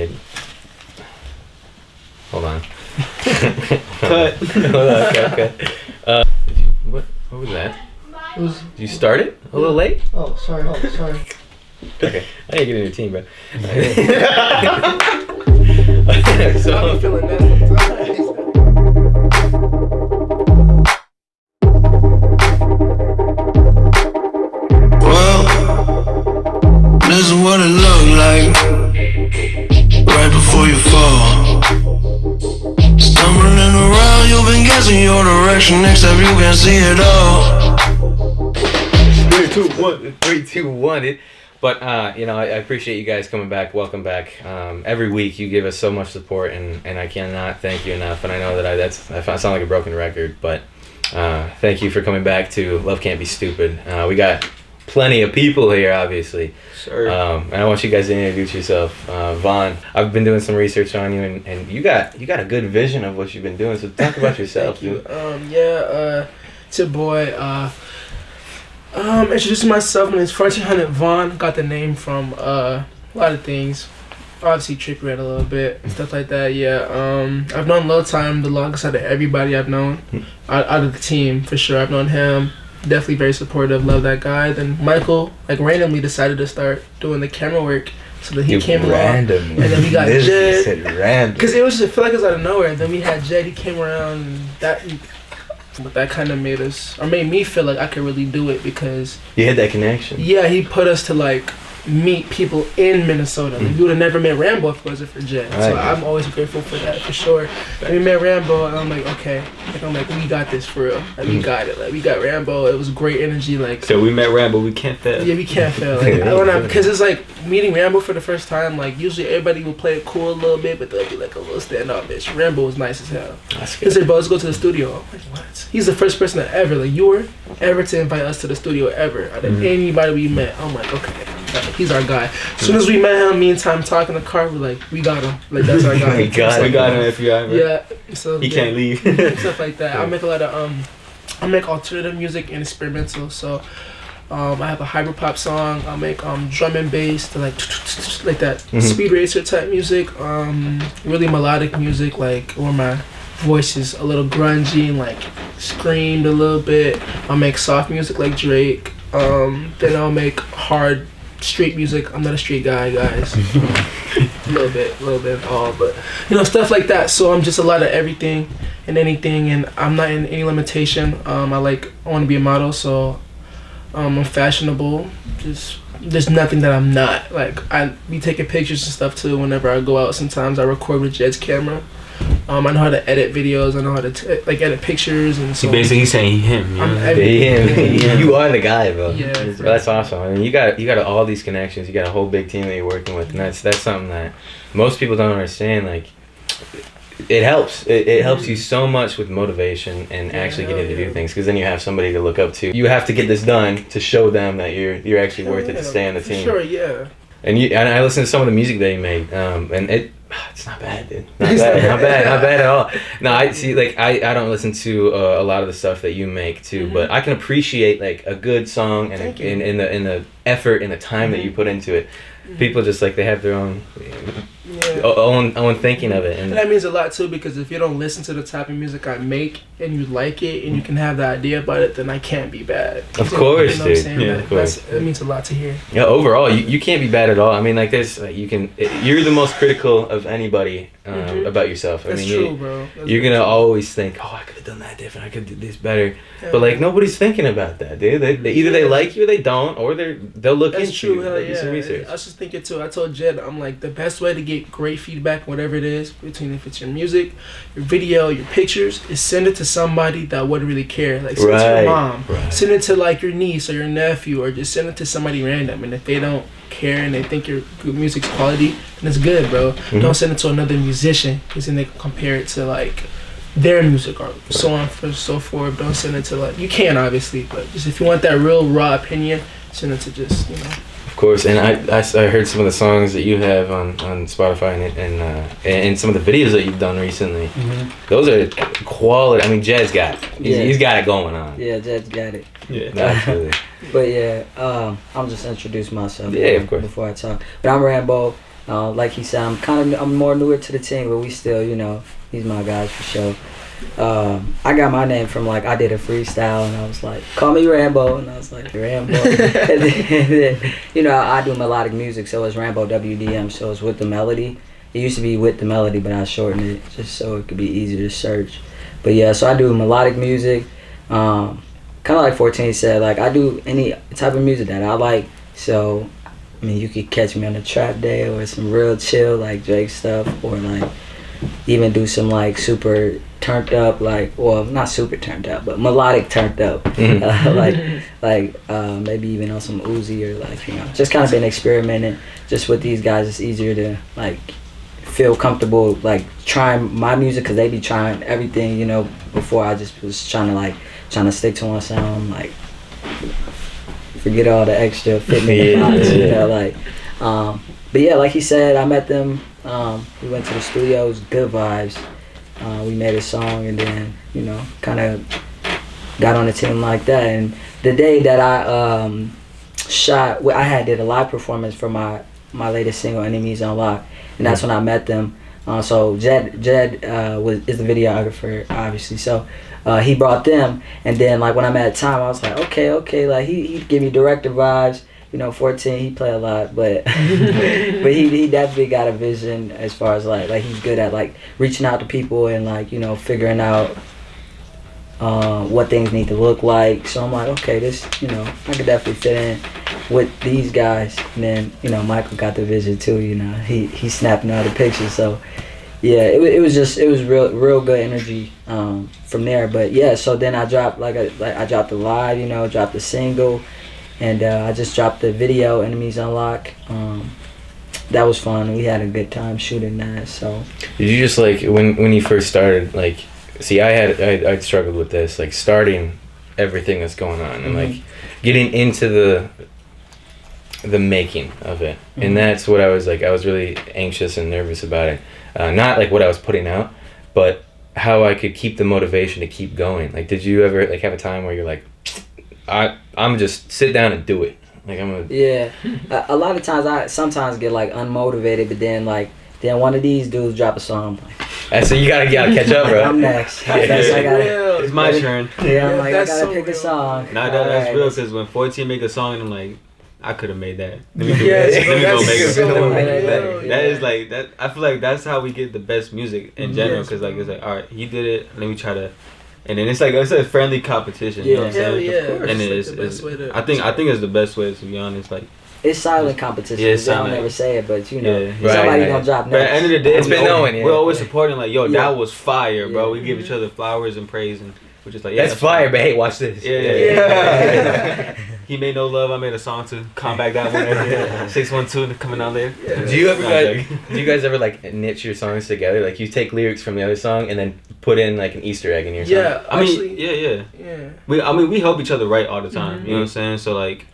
right. Hold on. Cut. Hold on, okay. What was that? Did you start it a little late? Oh, sorry. Okay, I gotta get in your team, bro. So I'm feeling that sometimes. Well, this is what it looked like right before you fall. Stumbling around, you've been guessing your direction, except you can't see it all. 3, 2, 1. But I appreciate you guys coming back. Welcome back. Every week you give us so much support, and I cannot thank you enough. And I know that I sound like a broken record, but thank you for coming back to Love Can't Be Stupid. We got plenty of people here, obviously. Sure. And I want you guys to introduce yourself. Vaughn, I've been doing some research on you, and you got a good vision of what you've been doing. So talk about yourself. Thank you. It's your boy. Introducing myself, my name is 1400 Vaughn. Got the name from a lot of things. Obviously, Trippy Red a little bit, stuff like that. Yeah. I've known Lil Time the longest out of everybody I've known, out of the team for sure. I've known him. Definitely very supportive. Love that guy. Then Michael, randomly decided to start doing the camera work. So then he came along, and then we got Jed. Because it was just, I feel like it was out of nowhere. And then we had Jed. He came around, and that kind of made me feel like I could really do it because You had that connection. Yeah, he put us to meet people in Minnesota. We would have never met Rambo if it wasn't for Jed. Right. So I'm always grateful for that, for sure. And we met Rambo, and I'm like, okay. We got this for real. We got it. We got Rambo. It was great energy. So we met Rambo. We can't fail. Yeah, we can't fail. Because it's meeting Rambo for the first time. Usually everybody will play it cool a little bit, but they'll be a little standoffish. Rambo was nice as hell. He said, "Bro, let's go to the studio." I'm like, what? He's the first person to ever, to invite us to the studio ever. Out of anybody we met. I'm like, okay. He's our guy. As soon as we met him, me and Time talking in the car, we're like, we got him. That's our guy. we got him if you ever. Yeah. So he can't leave. Stuff like that. I make a lot of I make alternative music and experimental. So I have a hyper pop song. I make drum and bass to like that speed racer type music. Really melodic music, where my voice is a little grungy and screamed a little bit. I'll make soft music like Drake. Then I'll make hard street music. I'm not a street guy, guys. A little bit of all, but stuff like that. So I'm just a lot of everything and anything, and I'm not in any limitation. I want to be a model, so I'm fashionable. There's nothing that I'm not. I be taking pictures and stuff too whenever I go out. Sometimes I record with Jed's camera. I know how to edit videos. I know how to edit pictures, and so basically saying him. Him. You are the guy, bro. Yeah, that's awesome. I mean, you got all these connections. You got a whole big team that you're working with, and that's something that most people don't understand. It helps. It helps you so much with motivation and actually getting to do things, because then you have somebody to look up to. You have to get this done to show them that you're actually worth it to stay on the team. Sure, yeah. And I listen to some of the music that you made, and it's not bad, dude. Not bad at all. No, I see. I don't listen to a lot of the stuff that you make too, but I can appreciate a good song and in the effort and the time that you put into it. People just they have their own thinking of it, and that means a lot too, because if you don't listen to the type of music I make and you like it and you can have the idea about it, then I can't be bad. Of course, dude. Yeah, of course. That means a lot to hear. Yeah, overall, you can't be bad at all. I mean, there's you're the most critical of anybody about yourself. That's true, bro. You're gonna always think, I could have done that different. I could do this better. Yeah. But nobody's thinking about that, dude. They either they like you or they don't, or they'll look into you. They do some research. I was just thinking too. I told Jed, I'm the best way to get great feedback, whatever it is, between if it's your music, your video, your pictures, is send it to somebody that wouldn't really care. Send it to your mom, send it to your niece or your nephew, or just send it to somebody random. And if they don't care and they think your music's quality, then it's good, bro. Don't send it to another musician, because then they can compare it to their music or so on and so forth. Don't send it to you can obviously, but just if you want that real raw opinion, send it to just Of course, and I heard some of the songs that you have on Spotify and some of the videos that you've done recently. Those are quality. I mean, Jed's got it. He's got it going on. Yeah, Jed's got it. Yeah, absolutely. But yeah, I'll just introduce myself. Yeah, of course. Before I talk, but I'm Rambo. Like he said, I'm more newer to the team, but we still, you know, he's my guys for sure. I got my name from like I did a freestyle and I was like, call me Rambo, and I was like Rambo. and then, you know, I do melodic music, so it's Rambo WDM, so it's with the melody. It used to be with the melody, but I shortened it just so it could be easier to search. But yeah, so I do melodic music. Kind of like 14 said, like I do any type of music that I like. So I mean, you could catch me on a trap day or some real chill like Drake stuff, or like even do some like super turned up, like, well, not super turned up, but melodic turned up, maybe even on some Uzi, or like, you know, just kind of been experimenting just with these guys. It's easier to like feel comfortable like trying my music, because they be trying everything, you know. Before I just was trying to stick to one sound, like forget all the extra fitment box, you know, like but yeah, like he said, I met them, we went to the studios, good vibes. We made a song, and then, you know, kind of got on the team like that. And the day that I I did a live performance for my latest single, Enemies Unlocked, and that's when I met them. So Jed is the videographer, obviously. So he brought them, and then like when I met Tom, I was like, okay, like he give me director vibes. You know, 14, he play a lot, but but he definitely got a vision as far as like he's good at like reaching out to people and like, you know, figuring out what things need to look like. So I'm like, okay, this, you know, I could definitely fit in with these guys. And then, you know, Michael got the vision too. You know, he snapping all the pictures. So yeah, it was real good energy from there. But yeah, so then I dropped I dropped the live, you know, dropped the single. And I just dropped the video, Enemies Unlock. That was fun. We had a good time shooting that. So did you just like when you first started, like, see, I struggled with this, like starting everything that's going on and like getting into the making of it, and that's what I was really anxious and nervous about it. Not like what I was putting out, but how I could keep the motivation to keep going. Like, did you ever like have a time where you're like, I'm just sit down and do it. Like Yeah. A lot of times I sometimes get like unmotivated, but then one of these dudes drop a song. So you gotta catch up, bro. I'm next. It's my turn. Yeah, I'm like, I gotta pick a song. Nah, that's real, because when 14 make a song and I'm like, I could have made that. Let me go make it. That is like that. I feel like that's how we get the best music in general, because like it's like, all right, he did it. Let me try to. And then it's a friendly competition. You know what I'm saying? Yeah. And I think it's the best way, to be honest. Like, it's silent competition. Yeah, they don't ever say it, but you know, right, somebody gonna drop next. But at the end of the day, it's been knowing. We're always supporting. Like, yo, that was fire, bro. We give each other flowers and praise, and we're just like, yeah, that's fire. But hey, watch this. Yeah. He made no love. I made a song to combat that one. 612 coming out there. Yeah. Do you guys ever like knit your songs together? Like, you take lyrics from the other song and then put in like an Easter egg in your song? Yeah, I mean, yeah. We help each other write all the time. You know what I'm saying? So like,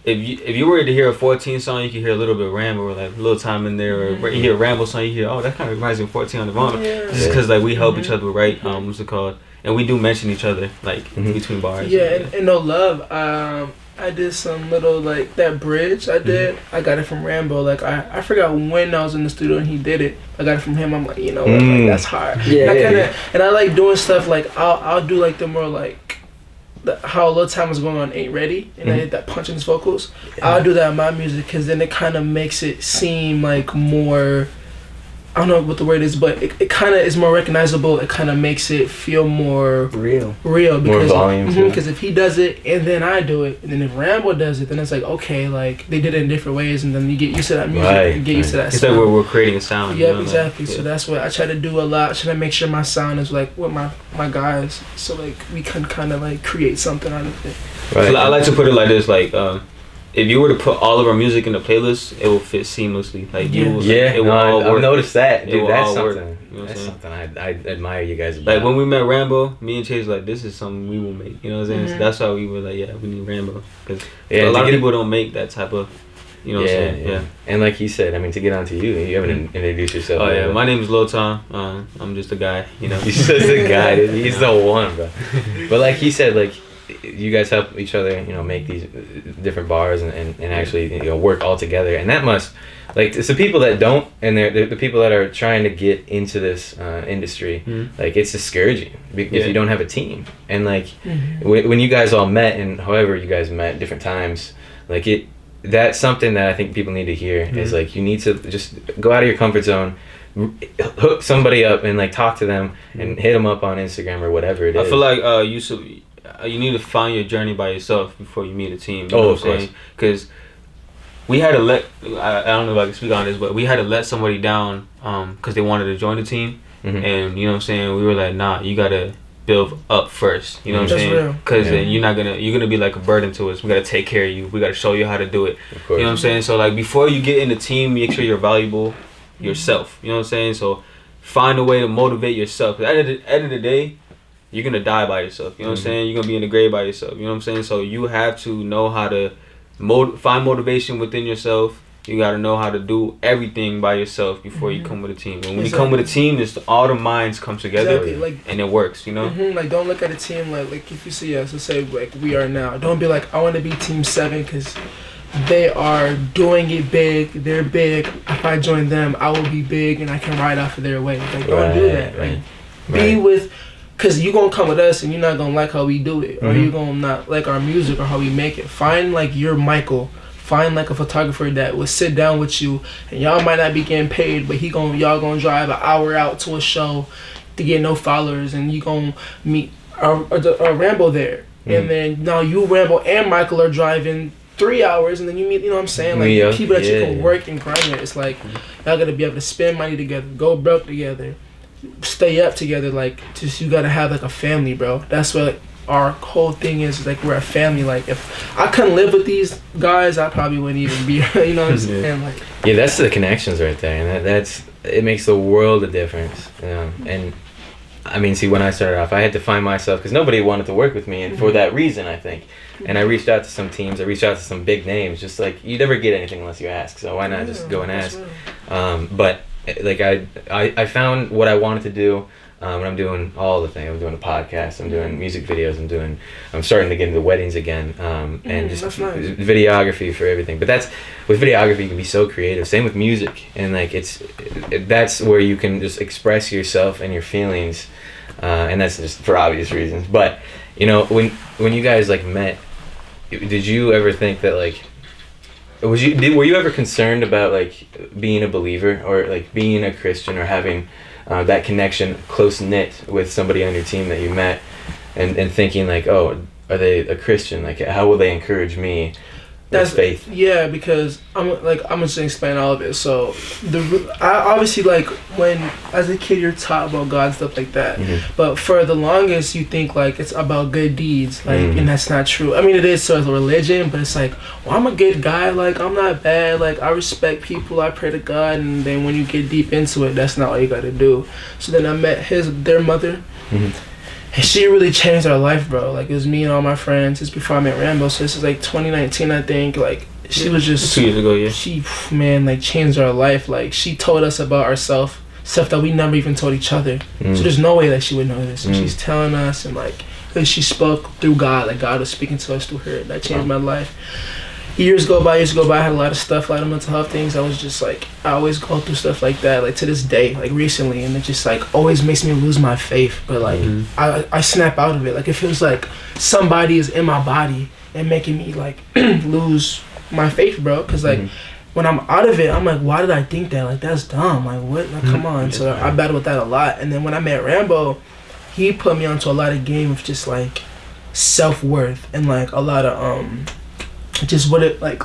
if you were to hear a 14 song, you could hear a little bit of Rambo, or like a little time in there, or you hear a Rambo song, you hear, oh, that kind of reminds me of 14 on the Vomit. Just because like we help each other write, what's it called? And we do mention each other like between bars. Yeah, and No Love. I did some little like that bridge. I got it from Rambo. Like I forgot when I was in the studio and he did it. I got it from him. I'm like, you know what? Like, that's hard. Yeah. And I like doing stuff like I'll do like the more like how a little time was going on Ain't Ready, and I did that punch in his vocals. I'll do that in my music, because then it kind of makes it seem like more, I don't know what the word is, but it kind of is more recognizable. It kind of makes it feel more real because more volume. Because if he does it and then I do it, and then if Rambo does it, then it's like, okay, like they did it in different ways, and then you get used to that music, you get used to that it's sound. like we're creating a sound. Yeah, you know, exactly. Like, so that's what I try to do a lot. I try to make sure my sound is like with my guys, so like we can kind of like create something out of it. Right. So I like to put it like this, like if you were to put all of our music in a playlist, it will fit seamlessly. Like I've noticed that, dude. That's something. Work, you know that's something I admire you guys about. Like when we met Rambo, me and Chase were like, this is something we will make. You know what I'm saying? So that's why we were like, yeah, we need Rambo, because a lot of people don't make that type of. You know what I'm saying? Yeah. And like he said, I mean, to get onto you haven't introduced yourself. Oh, yeah. My name is Lil Tom. I'm just a guy, you know. He's just a guy, dude. He's the one, bro. But like he said, like, you guys help each other, you know, make these different bars and actually, you know, work all together. And that must, like it's the people that don't, and they're the people that are trying to get into this industry. Like it's discouraging if you don't have a team. And like when you guys all met, and however you guys met different times, like that's something that I think people need to hear is like you need to just go out of your comfort zone, hook somebody up and like talk to them and hit them up on Instagram or whatever it is. I feel like you need to find your journey by yourself before you meet a team. You know of course. Because we had to let, I don't know if I can speak on this, but we had to let somebody down because they wanted to join the team. And you know what I'm saying, we were like, nah, you gotta build up first. You know what I'm saying? Because then you're gonna be like a burden to us. We gotta take care of you. We gotta show you how to do it. Of course. You know what I'm saying? So like before you get in the team, make sure you're valuable yourself. You know what I'm saying? So find a way to motivate yourself. At the end of the day, you're gonna die by yourself. You know what I'm saying? You're gonna be in the grave by yourself. You know what I'm saying? So you have to know how to find motivation within yourself. You gotta know how to do everything by yourself before you come with a team. And when you come with a team, it's all the minds come together and it works. You know. Like don't look at a team like if you see us, let's say like we are now. Don't be like I want to be Team 7 because they are doing it big. They're big. If I join them, I will be big and I can ride off of their way. Like don't do that. Like be with. Cause you gonna come with us and you're not gonna like how we do it, or you gonna not like our music or how we make it. Find like your Michael. Find like a photographer that will sit down with you, and y'all might not be getting paid, but y'all gonna drive an hour out to a show to get no followers, and you gonna meet a Rambo there, and then now you Rambo and Michael are driving 3 hours, and then you meet, you know what I'm saying, like people that you can work and grind with. It's like y'all gotta be able to spend money together, go broke together, stay up together. Like just you gotta have like a family, bro. That's what our whole thing is. Like we're a family. Like if I couldn't live with these guys, I probably wouldn't even be. You know what I'm saying? Like that's the connections right there, and it makes the world of difference. And I mean, see, when I started off, I had to find myself because nobody wanted to work with me, and for that reason, I think. And I reached out to some teams. I reached out to some big names. Just like you never get anything unless you ask. So why not just go and ask? But like I found what I wanted to do, and I'm doing all the things. I'm doing a podcast. I'm doing music videos. I'm starting to get into weddings again, and just videography for everything. But with videography, you can be so creative. Same with music, and like that's where you can just express yourself and your feelings, and that's just for obvious reasons. But you know, when you guys like met, did you ever think that like? Were you ever concerned about like being a believer or like being a Christian or having that connection close knit with somebody on your team that you met and thinking like, oh, are they a Christian? Like how will they encourage me? That's faith. Yeah, because I'm just gonna explain all of it. So I obviously like when as a kid you're taught about God and stuff like that, but for the longest you think like it's about good deeds, like and that's not true. I mean it is sort of a religion, but it's like, well, I'm a good guy, like I'm not bad, like I respect people, I pray to God, and then when you get deep into it, that's not all you gotta do. So then I met their mother. And she really changed our life, bro. Like, it was me and all my friends. It's before I met Rambo, so this is like 2019, I think. Like, she was just... 2 years ago, yeah. She, man, like, changed our life. Like, she told us about ourselves, stuff that we never even told each other. So there's no way that she would know this. And she's telling us, and, like, she spoke through God. Like, God was speaking to us through her. That changed my life. Years go by, I had a lot of stuff, a lot of mental health things. I was just like, I always go through stuff like that, like to this day, like recently, and it just like always makes me lose my faith. But like, I snap out of it. Like it feels like somebody is in my body and making me like lose my faith, bro. Cause like when I'm out of it, I'm like, why did I think that? Like that's dumb. Like what? Like come on. So I battle with that a lot. And then when I met Rambo, he put me onto a lot of game of just like self-worth and like a lot of just what it like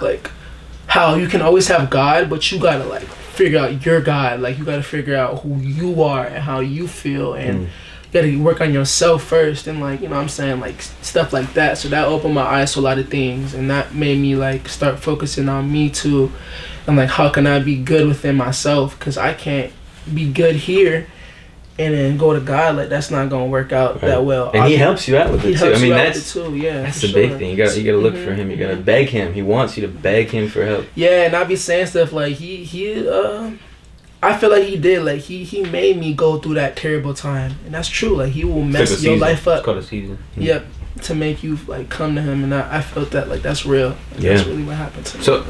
how you can always have God, but you gotta like figure out your God. Like you gotta figure out who you are and how you feel, and you gotta work on yourself first, and like, you know what I'm saying, like stuff like that. So that opened my eyes to a lot of things, and that made me like start focusing on me too, and like how can I be good within myself, because I can't be good here and then go to God. Like that's not gonna work out that well. And he helps you out with it too. I mean that's the big thing. You gotta look for him. You gotta beg him. He wants you to beg him for help. Yeah, and I be saying stuff like I feel like he did. Like he made me go through that terrible time, and that's true. Like he will mess your life up. It's called a season. Yep. to make you like come to him, and I felt that like that's real. That's really what happened to me. So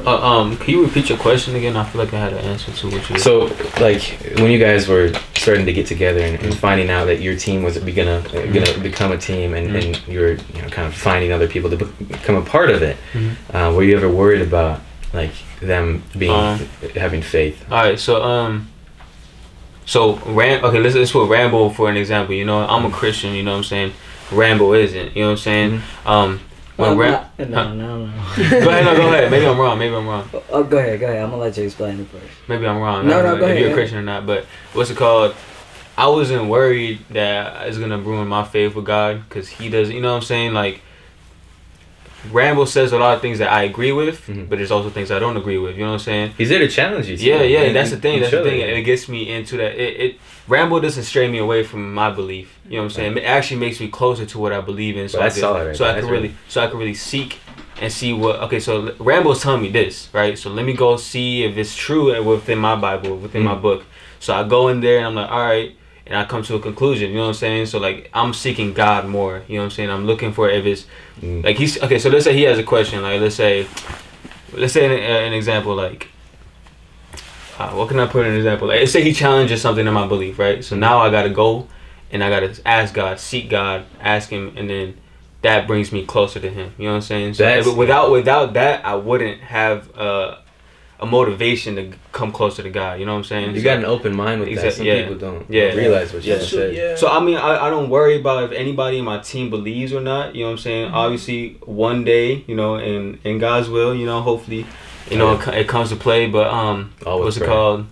can you repeat your question again? I feel like I had an answer to what you. So like when you guys were starting to get together and finding out that your team was gonna become a team, and you were kind of finding other people to become a part of it, were you ever worried about like them being having faith? All right, so let's put Rambo for an example. I'm a Christian. You know what I'm saying? Rambo isn't. You know what I'm saying? No. Go ahead. Maybe I'm wrong. Oh, go ahead. I'm gonna let you explain it first. Maybe I'm wrong. No, go if ahead. You're a Christian or not, but what's it called? I wasn't worried that it's gonna ruin my faith with God, because He does. You know what I'm saying? Like, Rambo says a lot of things that I agree with, but there's also things I don't agree with. You know what I'm saying? He's there to challenge you. Yeah. That's the thing. And it gets me into that. Rambo doesn't stray me away from my belief. You know what I'm saying? It actually makes me closer to what I believe in. So I can really seek and see what. Okay, so Rambo's telling me this, right? So let me go see if it's true within my Bible, within my book. So I go in there and I'm like, all right, and I come to a conclusion. You know what I'm saying? So like I'm seeking God more. You know what I'm saying? I'm looking for if it's like he's okay. So let's say he has a question. Like let's say an example like. What can I put in an example? Like, let's say he challenges something in my belief, right? So now I gotta go and I gotta ask God, seek God, ask Him, and then that brings me closer to Him. You know what I'm saying? So without that, I wouldn't have a motivation to come closer to God. You know what I'm saying? You got an open mind with that. Some people don't realize what you just said. Yeah. So I mean, I don't worry about if anybody in my team believes or not. You know what I'm saying? Obviously, one day, in God's will, hopefully. It comes to play, but what's it called?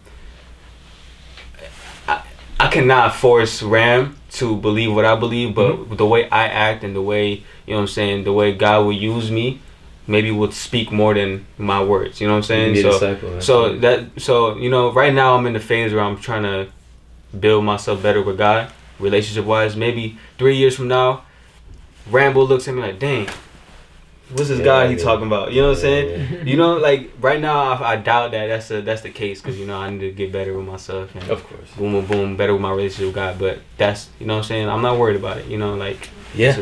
I cannot force Ram to believe what I believe, but the way I act and the way the way God will use me, maybe will speak more than my words. You know what I'm saying? So right now I'm in the phase where I'm trying to build myself better with God, relationship wise. Maybe 3 years from now, Rambo looks at me like, dang. What's this guy he talking about? You know what I'm saying? Like right now, I doubt that that's the case, because I need to get better with myself. And of course. Boom, boom, boom, better with my relationship with God. But that's what I'm saying. I'm not worried about it. Yeah.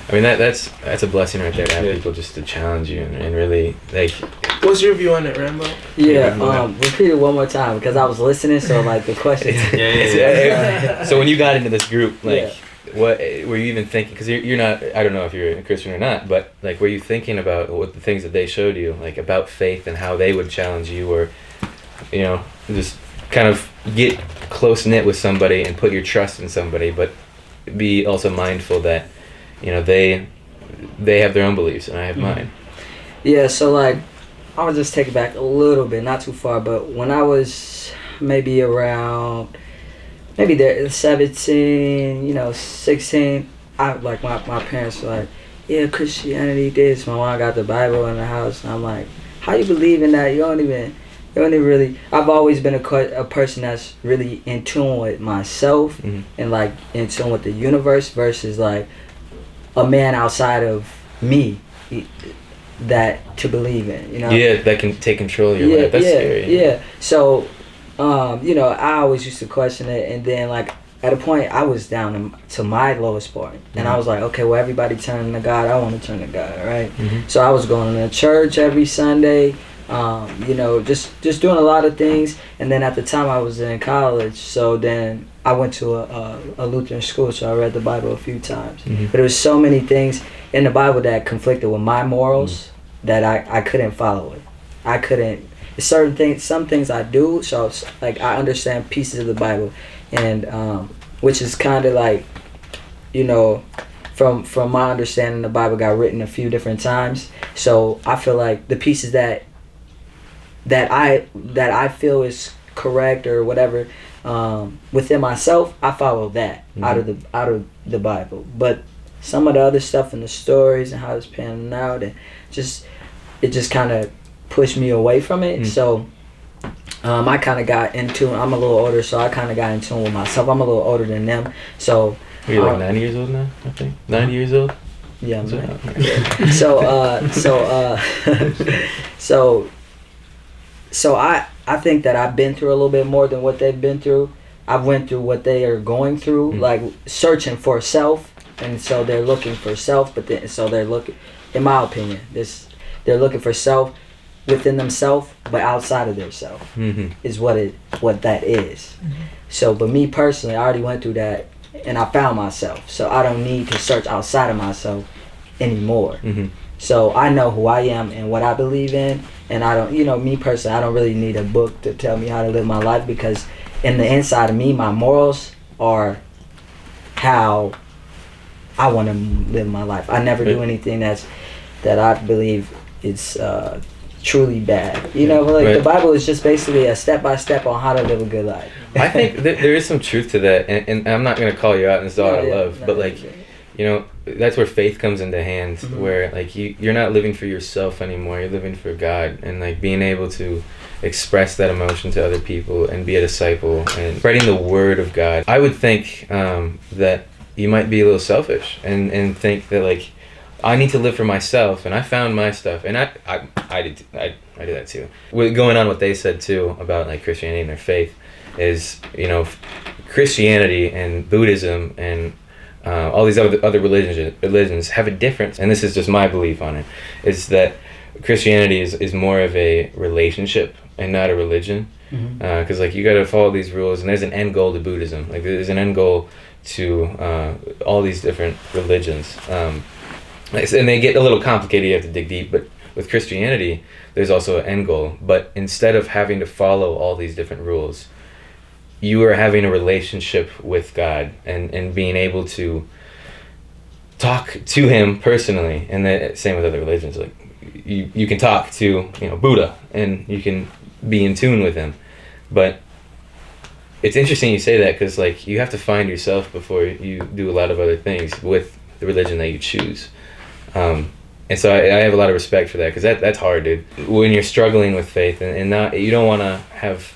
I mean that's a blessing right there to have people just to challenge you and really like. What's your view on it, Rambo? Yeah. Repeat it one more time because I was listening. So like the question. Yeah. So when you got into this group, like. What were you even thinking? Because you're not. I don't know if you're a Christian or not, but like, were you thinking about what the things that they showed you, like about faith and how they would challenge you, or, just kind of get close knit with somebody and put your trust in somebody, but be also mindful that, they have their own beliefs and I have mine. Yeah. So like, I'll just take it back a little bit, not too far, but when I was maybe around. Maybe they're 17, 16. I like my parents were like, yeah, Christianity this. My mom got the Bible in the house, and I'm like, how you believe in that? You don't even really. I've always been a person that's really in tune with myself and like in tune with the universe versus like a man outside of me that to believe in. Yeah, that can take control of your life. That's scary. Yeah. So. I always used to question it, and then like at a point I was down to my lowest point, and I was like, okay, well everybody turning to God, I want to turn to God, right? So I was going to church every Sunday, just doing a lot of things, and then at the time I was in college, so then I went to a Lutheran school, so I read the Bible a few times, but there was so many things in the Bible that conflicted with my morals that I couldn't follow it. I couldn't. Some things I do, so like I understand pieces of the Bible, and which is kind of like, from my understanding, the Bible got written a few different times. So I feel like the pieces that I feel is correct or whatever within myself, I follow that out of the Bible. But some of the other stuff in the stories and how it's panning out, and it just kind of pushed me away from it. So I kind of got into. I'm a little older, so I kind of got in tune with myself. I'm a little older than them, so. You're like 90 years old now, I think. 90 years old. Yeah, I'm right. So I think that I've been through a little bit more than what they've been through. I've went through what they are going through, like searching for self and so they're looking for self. But then so they're looking, in my opinion, they're looking for self within themselves, but outside of themselves is what that is. So, but me personally, I already went through that, and I found myself. So I don't need to search outside of myself anymore. So I know who I am and what I believe in, and I don't, me personally, I don't really need a book to tell me how to live my life, because in the inside of me, my morals are how I want to live my life. I never do anything that I believe is truly bad. The Bible is just basically a step-by-step on how to live a good life. I think there is some truth to that, and I'm not going to call you out, and it's all out of love, but that's where faith comes into hands, where like you're not living for yourself anymore, you're living for God, and like being able to express that emotion to other people and be a disciple and spreading the word of God. I would think that you might be a little selfish and think that like, I need to live for myself, and I found my stuff, and I did that too. Going on what they said too about like Christianity and their faith is, Christianity and Buddhism and all these other religions have a difference, and this is just my belief on it, is that Christianity is more of a relationship and not a religion, because like you got to follow these rules, and there's an end goal to Buddhism. Like there's an end goal to all these different religions. And they get a little complicated, you have to dig deep, but with Christianity, there's also an end goal. But instead of having to follow all these different rules, you are having a relationship with God and being able to talk to him personally. And the same with other religions. Like you can talk to Buddha, and you can be in tune with him. But it's interesting you say that, because like you have to find yourself before you do a lot of other things with the religion that you choose. And so I have a lot of respect for that, because that's hard, dude. When you're struggling with faith and not, you don't want to have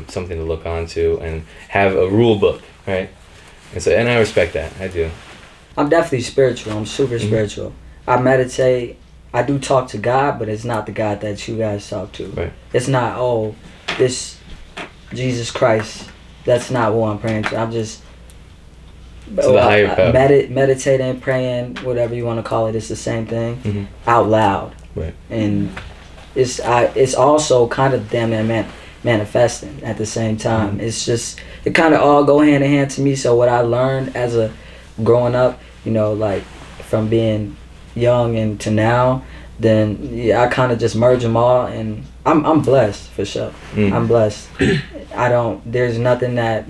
something to look onto and have a rule book, right? And I respect that. I do. I'm definitely spiritual. I'm super spiritual. I meditate. I do talk to God, but it's not the God that you guys talk to. Right. It's not, this Jesus Christ. That's not who I'm praying to. I'm just the higher power. Meditating, praying, whatever you want to call it. It's the same thing, out loud. Right. And it's also kind of damn near manifesting at the same time. It's just, it kind of all go hand in hand to me. So what I learned as a growing up, like from being young and to now, then I kind of just merge them all, and I'm blessed for sure. I'm blessed. There's nothing that,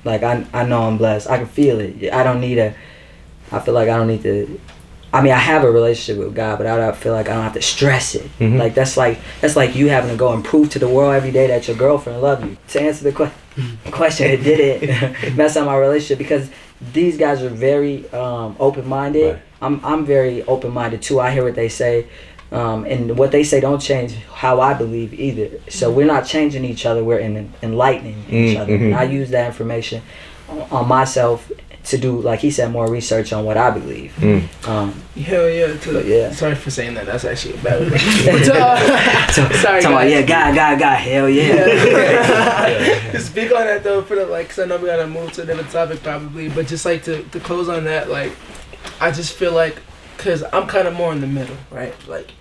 like, I know I'm blessed. I can feel it. I feel like I don't need to, I have a relationship with God, but I don't feel like I don't have to stress it. Like that's like you having to go and prove to the world every day that your girlfriend loves you. To answer the question, it didn't mess up my relationship, because these guys are very open-minded. Right. I'm very open-minded too. I hear what they say, and what they say don't change how I believe either. So we're not changing each other. We're enlightening each other. And I use that information on myself to do, like he said, more research on what I believe. Hell yeah. Yeah. Sorry for saying that. That's actually a bad word. Sorry, guys. God, hell yeah. To speak on that though, because I know we gotta move to a different topic probably, but just like to close on that, like I just feel like, because I'm kind of more in the middle, right? Like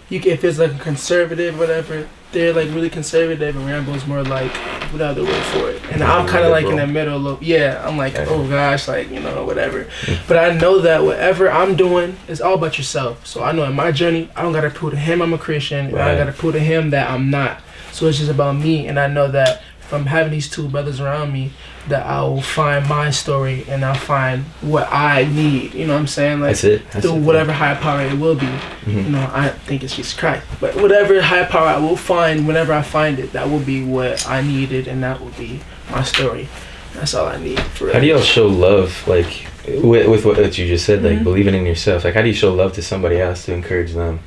if it's like a conservative, whatever, they're like really conservative, and Rambo's more like, what other word for it? And I'm kind of like in the middle of, I'm like, oh gosh, like, whatever. But I know that whatever I'm doing is all about yourself. So I know in my journey, I don't got to prove to him I'm a Christian, and I got to prove to him that I'm not. So it's just about me, and I know that from having these two brothers around me, that I will find my story, and I'll find what I need. You know what I'm saying? Like, through whatever higher power it will be. I think it's Jesus Christ. But whatever higher power I will find, whenever I find it, that will be what I needed, and that will be my story. That's all I need. For how do y'all show love, like, with what you just said, like, believing in yourself? Like, how do you show love to somebody else to encourage them?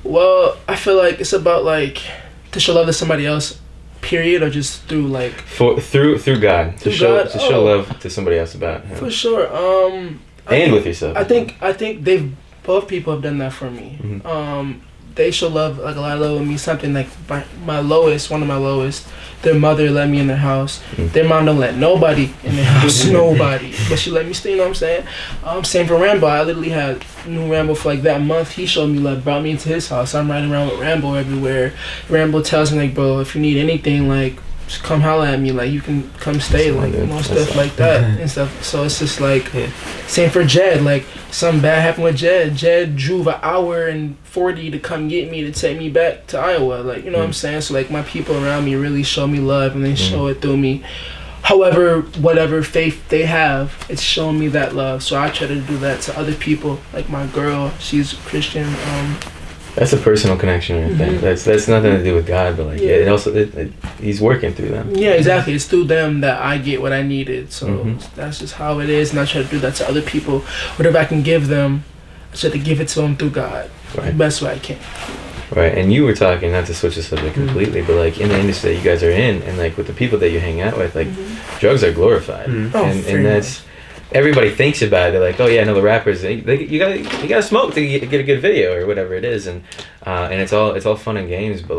Well, I feel like it's about, like, to show love to somebody else, period, or just through like through God, to show love to somebody else about him. For sure. And with yourself. I think both people have done that for me. they show love, like a lot of love with me. Something like my lowest, one of my lowest, their mother let me in their house. Their mom don't let nobody in their house, nobody. But she let me stay, you know what I'm saying? Same for Rambo. I literally had new Rambo for like that month. He showed me love, brought me into his house. I'm riding around with Rambo everywhere. Rambo tells me like, bro, if you need anything, like, just come holla at me, like, you can come stay, like, you know, stuff like that and stuff. So it's just like, same for Jed, like, something bad happened with Jed. Jed drove 1 hour and 40 to come get me, to take me back to Iowa, like, you know what I'm saying? So like, my people around me really show me love, and they show it through me. However, whatever faith they have, it's showing me that love. So I try to do that to other people, like my girl, she's Christian. That's a personal connection right there. That's nothing to do with God, but like it also he's working through them. Yeah, exactly. It's through them that I get what I needed. So that's just how it is, and I try to do that to other people. Whatever I can give them, I try to give it to them through God, the best way I can. Right, and you were talking, not to switch the subject completely, but like in the industry that you guys are in, and like with the people that you hang out with, like drugs are glorified, and that's. Everybody thinks about it. They're like, oh yeah, no, the rappers, you gotta smoke to get a good video or whatever it is, and it's all fun and games, but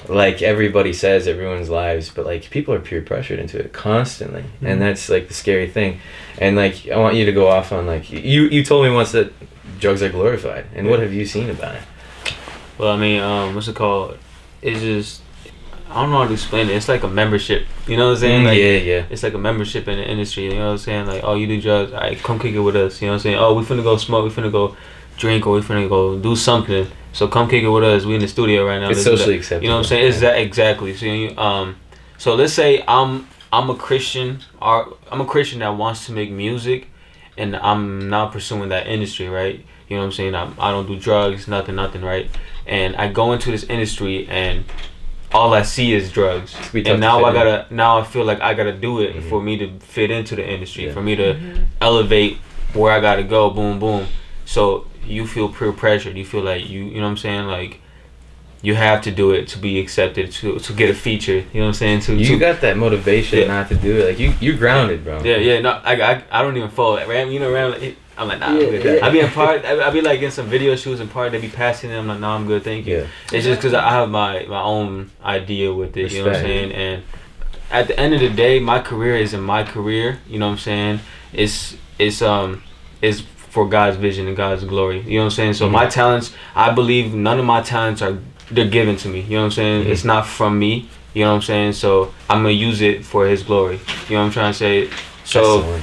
like everybody says, everyone's lives, but like people are peer pressured into it constantly, and that's like the scary thing. And like I want you to go off on like you told me once that drugs are glorified, and what have you seen about it? Well, I mean, what's it called? It's just, I don't know how to explain it. It's like a membership. You know what I'm saying? Like, yeah. It's like a membership in the industry. You know what I'm saying? Like, oh, you do drugs. All right, come kick it with us. You know what I'm saying? Oh, we finna go smoke. We finna go drink, or we finna go do something. So come kick it with us. We in the studio right now. It's socially acceptable. You know what I'm saying? It's that exactly. So so let's say I'm a Christian. I'm a Christian that wants to make music, and I'm not pursuing that industry, right? You know what I'm saying? I don't do drugs, nothing, right? And I go into this industry, and all I see is drugs. And now I feel like I gotta do it for me to fit into the industry, for me to elevate where I gotta go, boom, boom. So you feel peer pressured. You feel like you know what I'm saying? Like, you have to do it to be accepted, to get a feature. You know what I'm saying? You got that motivation not to do it. Like you're grounded, bro. Yeah. No, I don't even fall. Ram, you know, Ram. I'm like, nah, I'm good. I be in part. I be like in some video shoots and part. They be passing it. I'm like, nah, I'm good, thank you. It's just because I have my own idea with it. You know what I'm saying? And at the end of the day, my career isn't my career. You know what I'm saying? It's for God's vision and God's glory. You know what I'm saying? So my talents, I believe none of my talents they're given to me. You know what I'm saying? It's not from me. You know what I'm saying? So I'm gonna use it for His glory. You know what I'm trying to say? So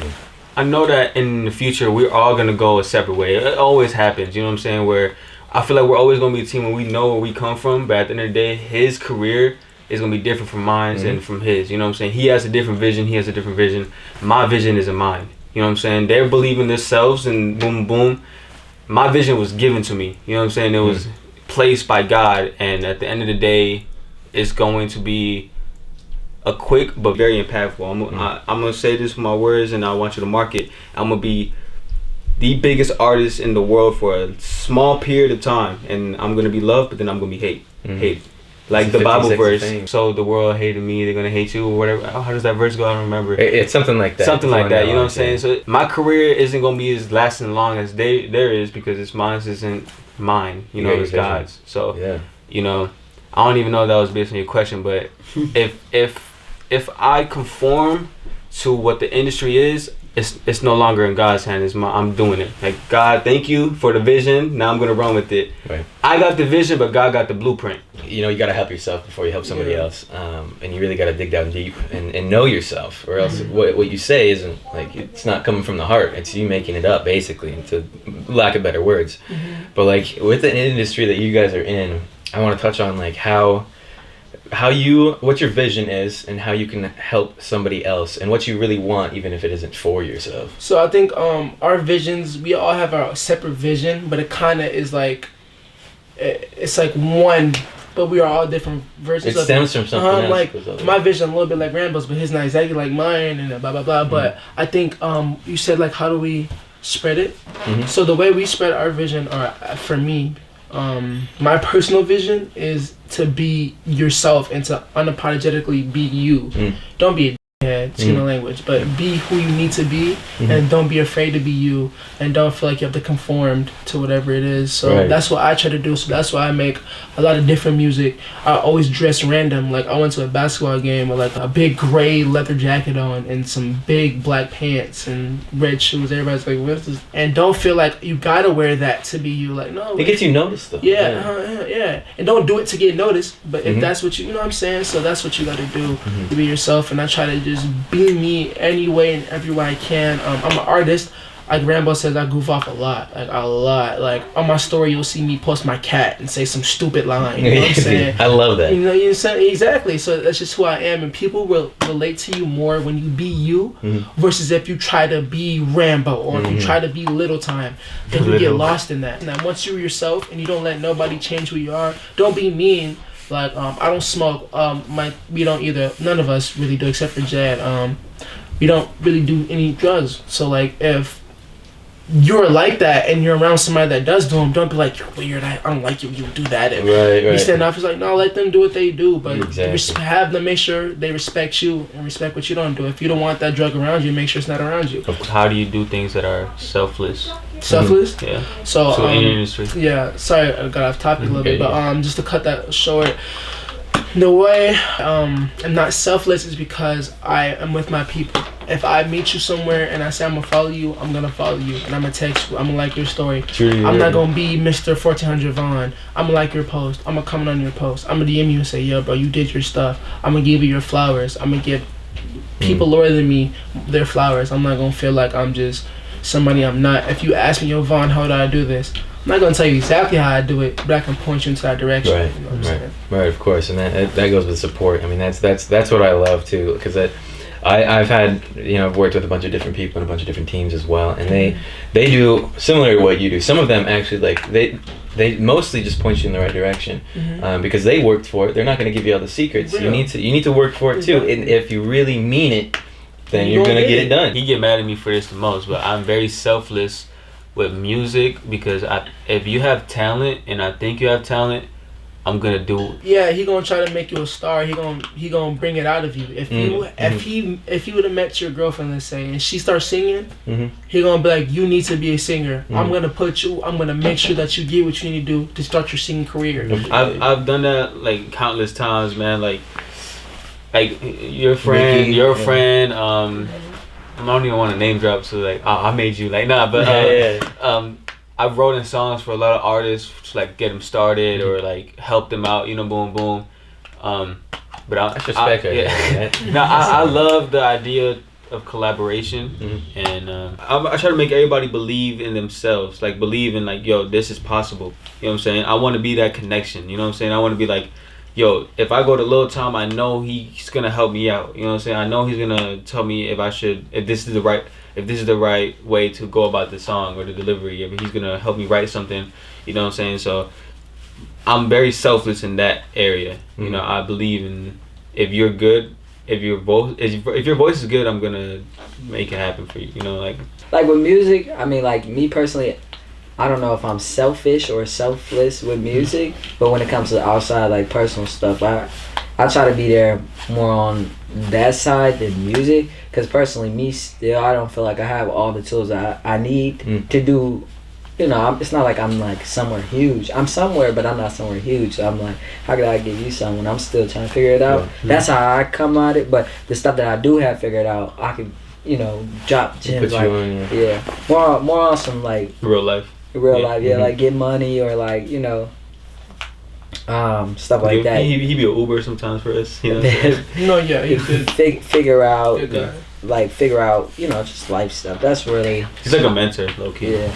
I know that in the future we're all gonna go a separate way. It always happens. You know what I'm saying? Where I feel like we're always gonna be a team when we know where we come from. But at the end of the day, His career is gonna be different from mine and from His. You know what I'm saying? He has a different vision. He has a different vision. My vision isn't mine. You know what I'm saying? They're believing themselves and boom, boom. My vision was given to me. You know what I'm saying? It was placed by God, and at the end of the day, it's going to be a quick but very impactful. I'm gonna say this with my words, and I want you to mark it. I'm gonna be the biggest artist in the world for a small period of time, and I'm gonna be loved, but then I'm gonna be hated. Like the Bible verse. Thing. So the world hated me, they're gonna hate you, or whatever. How does that verse go? I don't remember. It's something like that. Something like that. You know what I'm saying? So my career isn't gonna be as lasting long as there is, because it's mine isn't mine. You know, it's God's. So you know, I don't even know if that was based on your question, but if I conform to what the industry is, it's no longer in God's hand. I'm doing it. Like, God, thank you for the vision. Now I'm gonna run with it. Right. I got the vision, but God got the blueprint. You know, you gotta help yourself before you help somebody else, and you really gotta dig down deep and know yourself, or else what you say isn't like, it's not coming from the heart. It's you making it up, basically, to lack of better words. But like with the industry that you guys are in, I want to touch on like what your vision is, and how you can help somebody else, and what you really want, even if it isn't for yourself. So I think our visions, we all have our separate vision, but it kind of is like, it's like one, but we are all different versions. It stems from something else. Like my vision a little bit like Rambo's, but his not exactly like mine, and blah blah blah. But I think you said like, how do we spread it? So the way we spread our vision, or for me, my personal vision is to be yourself and to unapologetically be you. Don't be a Yeah, excuse my language, but be who you need to be, and don't be afraid to be you, and don't feel like you have to conform to whatever it is. So that's what I try to do. So that's why I make a lot of different music. I always dress random. Like I went to a basketball game with like a big gray leather jacket on and some big black pants and red shoes. Everybody's like, "What's this?" And don't feel like you gotta wear that to be you. Like no, it gets you noticed though. Yeah. And don't do it to get noticed. But if that's what you know what I'm saying. So that's what you gotta do to be yourself. And I try to just be me any way and every way I can. I'm an artist. Like Rambo says, I goof off a lot. Like on my story, you'll see me post my cat and say some stupid line. You know what I'm saying? I love that. You know, you say exactly. So that's just who I am, and people will relate to you more when you be you versus if you try to be Rambo or if you try to be Little Time. Then you get lost in that. And then once you're yourself and you don't let nobody change who you are, don't be mean. Like I don't smoke. We don't either. None of us really do, except for Jad. We don't really do any drugs. So like if you're like that and you're around somebody that does do them, don't be like, you're weird, I don't like you do that. And you stand off, it's like, no, let them do what they do, but have them make sure they respect you and respect what you don't do. If you don't want that drug around you, make sure it's not around you. How do you do things that are selfless? Selfless? Yeah. So in your industry. Yeah, sorry, I got off topic a little bit, but just to cut that short, the way I'm not selfless is because I am with my people. If I meet you somewhere and I say I'm gonna follow you, I'm gonna follow you and I'm gonna text you. I'm gonna like your story. True, I'm not gonna be Mr. 1400 Vaughn. I'm gonna like your post. I'm gonna comment on your post. I'm gonna DM you and say, yo, bro, you did your stuff. I'm gonna give you your flowers. I'm gonna give people lower than me their flowers. I'm not gonna feel like I'm just somebody I'm not. If you ask me, yo, Vaughn, how do I do this? I'm not gonna tell you exactly how I do it, but I can point you into that direction. Right, you know what I'm saying? Right, of course, and that goes with support. I mean, that's what I love too, because I've had, I've worked with a bunch of different people and a bunch of different teams as well, and they do similar to what you do. Some of them actually they mostly just point you in the right direction because they worked for it. They're not going to give you all the secrets. Real. You need to work for it too, and if you really mean it, then you're going to get it done. He get mad at me for this the most, but I'm very selfless with music because if you have talent and I think you have talent, I'm gonna do it. Yeah, he gonna try to make you a star. He gonna bring it out of you. If he would have met your girlfriend, let's say, and she starts singing, he gonna be like, you need to be a singer. I'm gonna make sure that you get what you need to do to start your singing career. I've done that like countless times, man. Like your friend. I don't even want to name drop, so like I made you like nah, but I've wrote in songs for a lot of artists to like get them started or like help them out, boom boom. But that's respect. I love the idea of collaboration, and I try to make everybody believe in themselves, like believe in like, yo, this is possible. You know what I'm saying? I want to be that connection. You know what I'm saying? I want to be like, yo, if I go to Lil Tom, I know he's gonna help me out. You know what I'm saying? I know he's gonna tell me if this is the right way to go about the song or the delivery. If he's gonna help me write something, you know what I'm saying? So I'm very selfless in that area. You know, I believe in if you're good, if your voice is good, I'm gonna make it happen for you. You know, like with music. I mean, like me personally, I don't know if I'm selfish or selfless with music, but when it comes to outside, like personal stuff, I try to be there more on that side than music. Because personally, me still, I don't feel like I have all the tools that I need to do. It's not like I'm like somewhere huge. I'm somewhere, but I'm not somewhere huge. So I'm like, how could I give you something? I'm still trying to figure it out. That's how I come at it. But the stuff that I do have figured out, I could, drop gems. Like, more on some like real life, like get money or like stuff like that. He be an Uber sometimes for us. He could figure out. Figure out, just life stuff. That's really. He's like a mentor, low key. Yeah.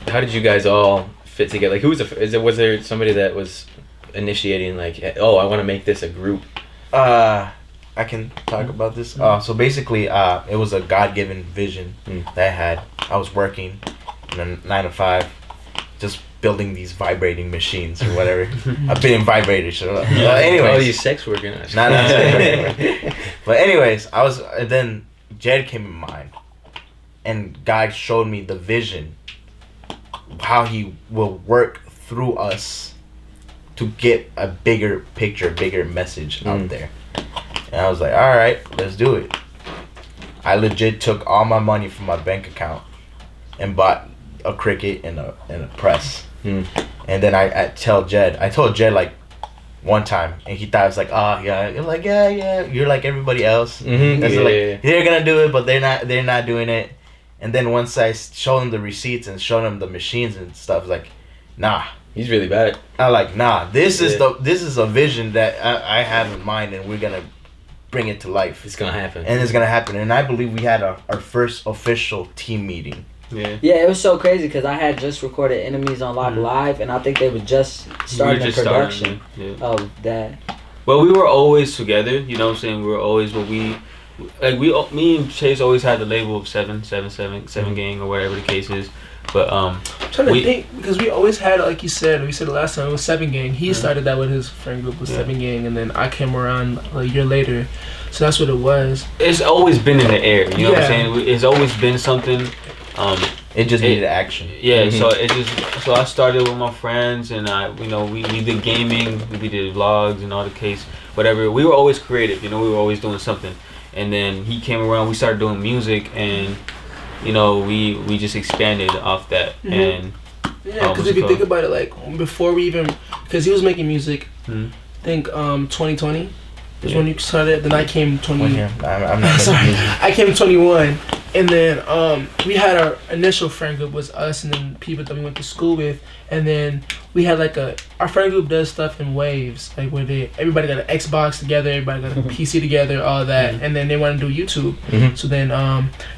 How did you guys all fit together? Like, was there somebody that was initiating? Like, oh, I want to make this a group. I can talk about this. So basically, it was a God-given vision that I had. I was working in a 9 to 5, just building these vibrating machines or whatever. I've been in vibrators. Anyways. Oh, you sex working. Not But anyways, then Jed came in mind, and God showed me the vision, how he will work through us to get a bigger picture, bigger message out there. And I was like, all right, let's do it. I legit took all my money from my bank account and bought a Cricut and a press. And then I told Jed like one time, and he thought it was like, oh yeah, you're like yeah, you're like everybody else. They're gonna do it, but they're not doing it. And then once I showed him the receipts and showed him the machines and stuff, like, nah, he's really bad. I'm like, nah, this is a vision that I have in mind, and we're gonna bring it to life. It's gonna happen. And it's gonna happen. And I believe we had our first official team meeting. Yeah, it was so crazy because I had just recorded Enemies on Lock live, and I think they were just starting the production of that. Well, we were always together, you know what I'm saying? We were always, me and Chase always had the label of 777 gang or whatever the case is. But I'm trying to think, because we always had, like you said, we said the last time, it was 7 gang. He started that with his friend group with 7 gang, and then I came around a year later. So that's what it was. It's always been in the air, you know what I'm saying? It's always been something. It just needed action. Yeah, so I started with my friends, and we did gaming, we did vlogs and all the case, whatever. We were always creative, we were always doing something. And then he came around, we started doing music, and we just expanded off that. And because if you think about it, like before we even, because he was making music, I think 2020 is when you started. Then I came 20. I'm not sorry, I came 21. And then we had our initial friend group was us and then people that we went to school with, and then we had like our friend group does stuff in waves, like where everybody got an Xbox together, everybody got a PC together, all that, and then they want to do YouTube. So then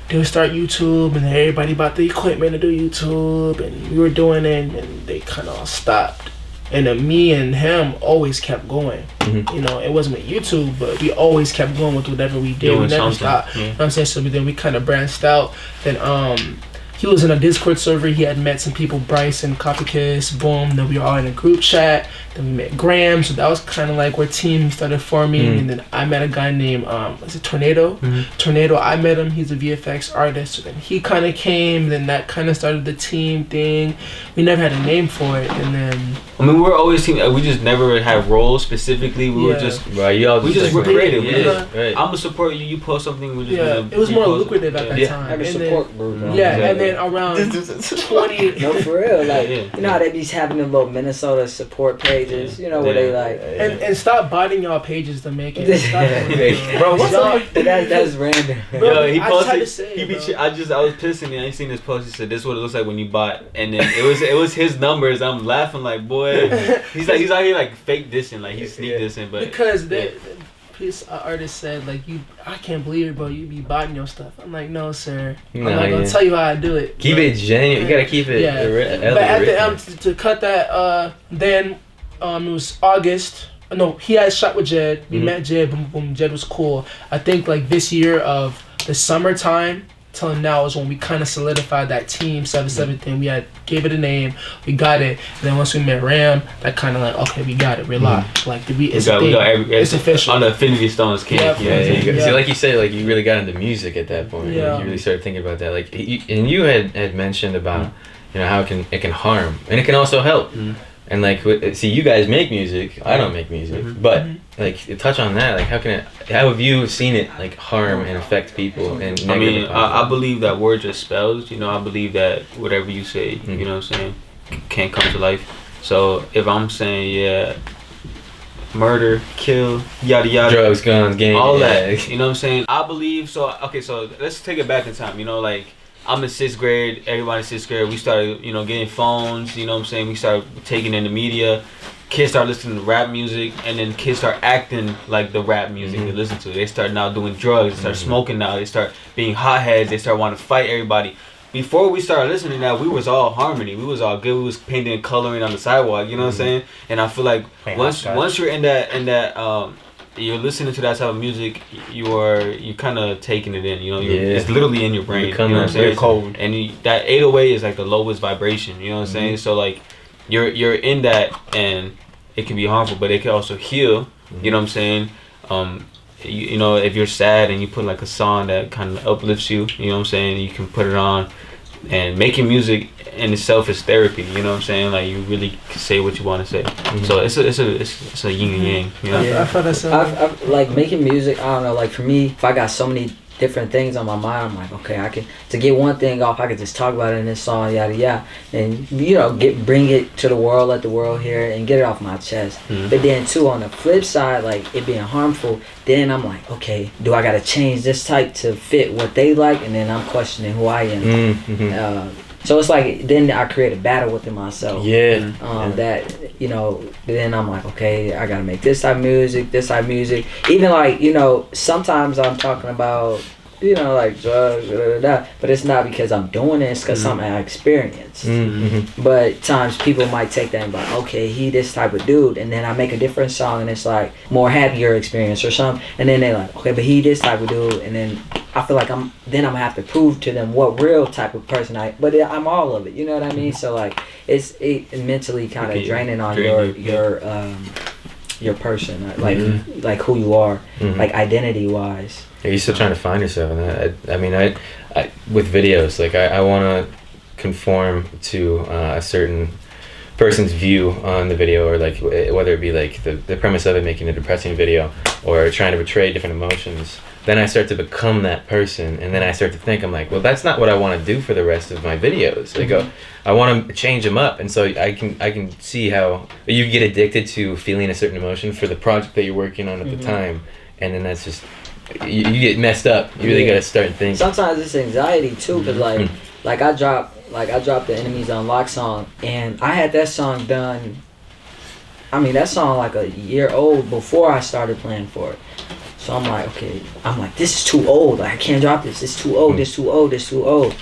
they would start YouTube, and then everybody bought the equipment to do YouTube, and we were doing it, and they kind of all stopped. And then me and him always kept going. It wasn't with YouTube, but we always kept going with whatever we did. We never stopped. You know what I'm saying? So then we kind of branched out. Then he was in a Discord server. He had met some people, Bryce and Copykiss, boom. Then we were all in a group chat. Then we met Graham. So that was kind of like where team started forming. And then I met a guy named, was it Tornado? Tornado, I met him. He's a VFX artist. So then he kind of came. Then that kind of started the team thing. We never had a name for it. And then... I mean, we were always team. We just never had roles specifically. We were just... Right, we just were creative. Right. I'm gonna support you. You post something. We just it was more lucrative at that time. Have a support group. And then around 20... No, for real. Like, you know how they be having the little Minnesota support pages, where they like... And stop botting y'all pages to make it. Bro, what's up? That's random. Bro, he posted... I was pissing me. I ain't seen this post. He said, "This is what it looks like when you bot." And then it was his numbers. I'm laughing like, boy. He's out here like fake dissing, like he's sneak dissing, but because this artist said like I can't believe it, bro. You be botting your stuff. I'm like, no, sir. I'm not gonna tell you how I do it. Keep it genuine. You gotta keep it. But at the end, to cut that, then it was August. No, he had a shot with Jed. We met Jed. Boom, boom. Jed was cool. I think like this year of the summertime till now is when we kind of solidified that Team 77 thing. We gave it a name, we got it, and then once we met Ram, that kind of like, okay, we got it, we're locked. Like, it's official. On the Infinity Stones came. See, like you said, like you really got into music at that point. Like, you really started thinking about that. Like, and you had mentioned about, how it can harm, and it can also help. And like, see, you guys make music. I don't make music, but like, touch on that. Like, how have you seen it like harm and affect people? And I mean, I believe that words are spells. I believe that whatever you say, you know what I'm saying, can't come to life. So if I'm saying murder, kill, yada yada, drugs, guns, gang, all that, you know what I'm saying. I believe so. Okay, so let's take it back in time. Like. I'm in 6th grade, everybody in 6th grade, we started, getting phones, you know what I'm saying? We started taking in the media. Kids start listening to rap music, and then kids start acting like the rap music they listen to. They start now doing drugs, they start smoking now, they start being hotheads, they start wanting to fight everybody. Before we started listening to that, we was all harmony, we was all good, we was painting and coloring on the sidewalk, you know what I'm saying? And I feel like once you're in that you're listening to that type of music, you're kind of taking it in, it's literally in your brain, you know what I'm saying? Cold. And that 808 is like the lowest vibration, you know what I'm saying? So like, you're in that, and it can be harmful, but it can also heal, you know what I'm saying? If you're sad and you put like a song that kind of uplifts you, you know what I'm saying? You can put it on, and making music in itself is therapy, you know what I'm saying? Like, you really say what you want to say. So it's a yin and yang, I feel that. I've like making music. I don't know. Like for me, if I got so many different things on my mind. I'm like, okay, I can, to get one thing off, I could just talk about it in this song, yada yada, and bring it to the world, let the world hear it, and get it off my chest. But then too, on the flip side, like it being harmful, then I'm like, okay, do I gotta change this type to fit what they like? And then I'm questioning who I am. So it's like, then I create a battle within myself. That, then I'm like, okay, I gotta make this type of music. Even like, sometimes I'm talking about, like drugs, but it's not because I'm doing it, it's because something I experienced. But times people might take that and be like, okay, he this type of dude, and then I make a different song and it's like more happier experience or something, and then they're like, okay, but he this type of dude, and then I feel like I'm gonna have to prove to them what real type of person but I'm all of it, you know what I mean? So like it's mentally kind of draining on your person, like who you are, like identity wise. You're still trying to find yourself, and I with videos, like I want to conform to a certain person's view on the video, or like whether it be like the premise of it, making a depressing video or trying to portray different emotions. Then I start to become that person, and then I start to think, I'm like, well, that's not what I want to do for the rest of my videos. Like, I want to change them up, and so I can see how you get addicted to feeling a certain emotion for the project that you're working on at the time, and then that's just you get messed up. You really got to start thinking. Sometimes it's anxiety too, because like I dropped the Enemies Unlocked song, and I had that song done. I mean, that song like a year old before I started playing for it. So I'm like, okay, this is too old. Like, I can't drop this. It's too old. This too old. This too old.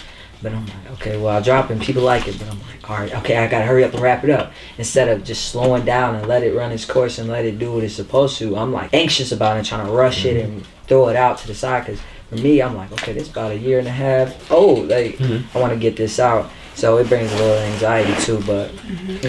But I'm like, okay, well, I'll drop it and people like it. But I'm like, all right, okay, I got to hurry up and wrap it up. Instead of just slowing down and let it run its course and let it do what it's supposed to, I'm like anxious about it, trying to rush it and throw it out to the side. Because for me, I'm like, okay, this is about a year and a half old. Like, I want to get this out. So it brings a little anxiety too, but...